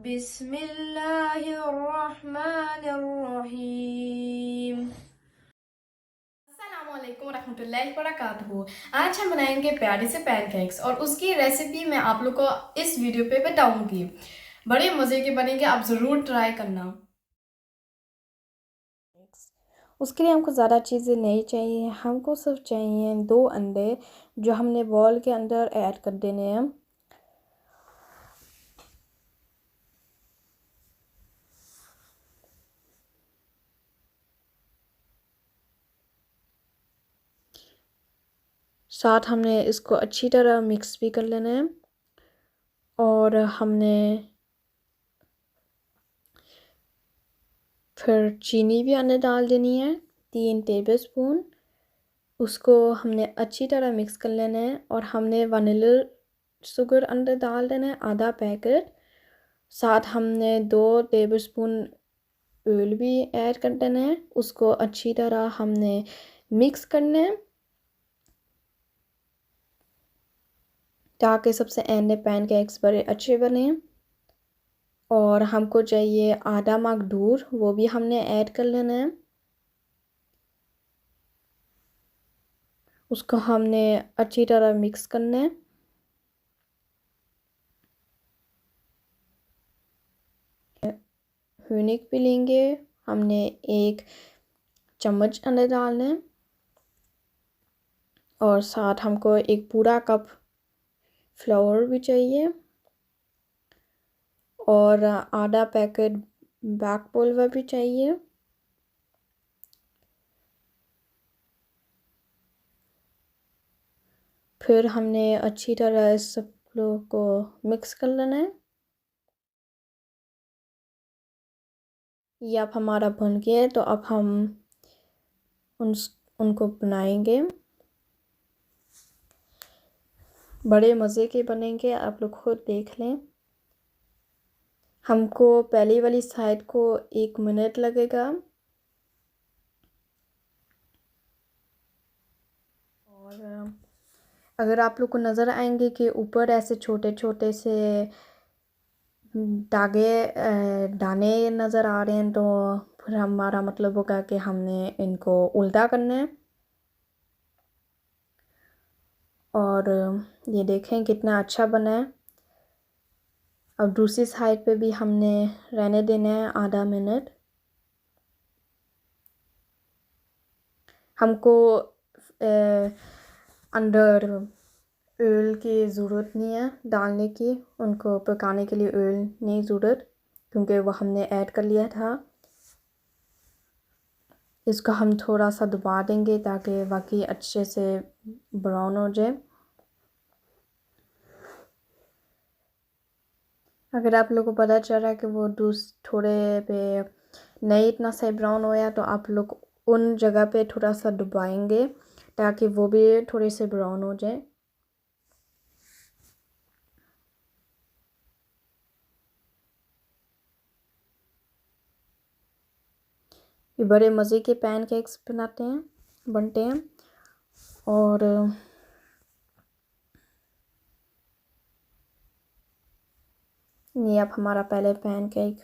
बिस्मिल्लाहिर्रहमानिर्रहीम। अस्सलामुअलैकुम रहमतुल्लाहि वबरकातुहू। आज हम बनाएंगे प्यारे से पैनकेक्स और उसकी रेसिपी मैं आप लोग को इस वीडियो पे बताऊंगी। बड़े मज़े के बनेंगे, आप ज़रूर ट्राई करना। उसके लिए हमको ज़्यादा चीज़ें नहीं चाहिए, हमको सिर्फ चाहिए 2 अंडे जो हमने बॉल के अंदर ऐड कर देने हैं। साथ हमने इसको अच्छी तरह मिक्स भी कर लेना है और हमने फिर चीनी भी अंदर डाल देनी है 3 टेबलस्पून। उसको हमने अच्छी तरह मिक्स कर लेना है और हमने वनीला शुगर अंदर डाल देना है आधा पैकेट। साथ हमने 2 टेबलस्पून ऑयल भी ऐड कर देना है। उसको अच्छी तरह हमने मिक्स करना है ताकि सबसे एंड में पैनकेक्स बड़े अच्छे बने। और हमको चाहिए आधा मग दूध, वो भी हमने ऐड कर लेना है। उसको हमने अच्छी तरह मिक्स करना है। ह्यूनिक भी लेंगे, हमने 1 चम्मच अंदर डालना है और साथ हमको 1 पूरा कप फ्लावर भी चाहिए और आधा पैकेट बेक पाउडर भी चाहिए। फिर हमने अच्छी तरह इस सब लोग को मिक्स कर लेना है। ये अब हमारा बन गया है, तो अब हम उनको बनाएंगे। बड़े मज़े के बनेंगे, आप लोग खुद देख लें। हमको पहली वाली साइड को 1 मिनट लगेगा और अगर आप लोग को नज़र आएंगे कि ऊपर ऐसे छोटे छोटे से दाने नज़र आ रहे हैं, तो फिर हमारा मतलब होगा कि हमने इनको उल्टा करना है। और ये देखें कितना अच्छा बना है। अब दूसरी साइड पे भी हमने रहने देना है आधा मिनट। हमको अंदर ऑयल की ज़रूरत नहीं है डालने की, उनको पकाने के लिए ऑयल नहीं ज़रूरत, क्योंकि वो हमने ऐड कर लिया था। इसको हम थोड़ा सा दबा देंगे ताकि बाकी अच्छे से ब्राउन हो जाए। अगर आप लोगों को पता चल रहा है कि वो थोड़े पे नहीं इतना सही ब्राउन होया, तो आप लोग उन जगह पे थोड़ा सा दबाएंगे ताकि वो भी थोड़े से ब्राउन हो जाए। ये बड़े मज़े के पैनकेक्स बनते हैं। और ये अब हमारा पहले पैनकेक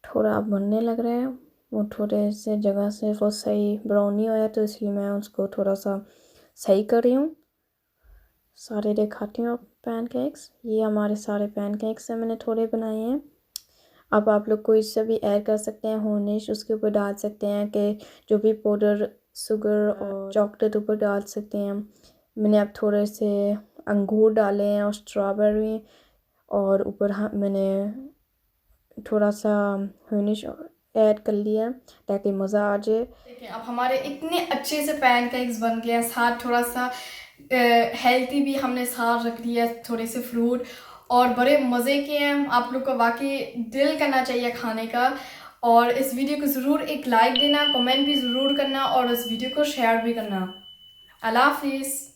थोड़ा बनने लग रहा है। वो थोड़े से जगह से वो सही ब्राउन नहीं होया, तो इसलिए मैं उसको थोड़ा सा सही कर रही हूँ। सारे दिखाती हूँ पैनकेक्स। ये हमारे सारे पैनकेक्स हैं, मैंने थोड़े बनाए हैं। अब आप लोग कोई से भी ऐड कर सकते हैं, होनिश उसके ऊपर डाल सकते हैं कि जो भी पाउडर शुगर और चॉकलेट ऊपर डाल सकते हैं। मैंने अब थोड़े से अंगूर डाले हैं और स्ट्रॉबेरी, और ऊपर मैंने थोड़ा सा होनिश ऐड कर लिया ताकि मज़ा आ जाए। देखिए अब हमारे इतने अच्छे से पैनकेक्स बन गए हैं, साथ थोड़ा सा हेल्थी भी हमने साथ रख लिया, थोड़े से फ्रूट, और बड़े मज़े के हैं। आप लोग को वाकई दिल करना चाहिए खाने का। और इस वीडियो को ज़रूर एक लाइक देना, कमेंट भी ज़रूर करना और इस वीडियो को शेयर भी करना। अल्लाह हाफिज़।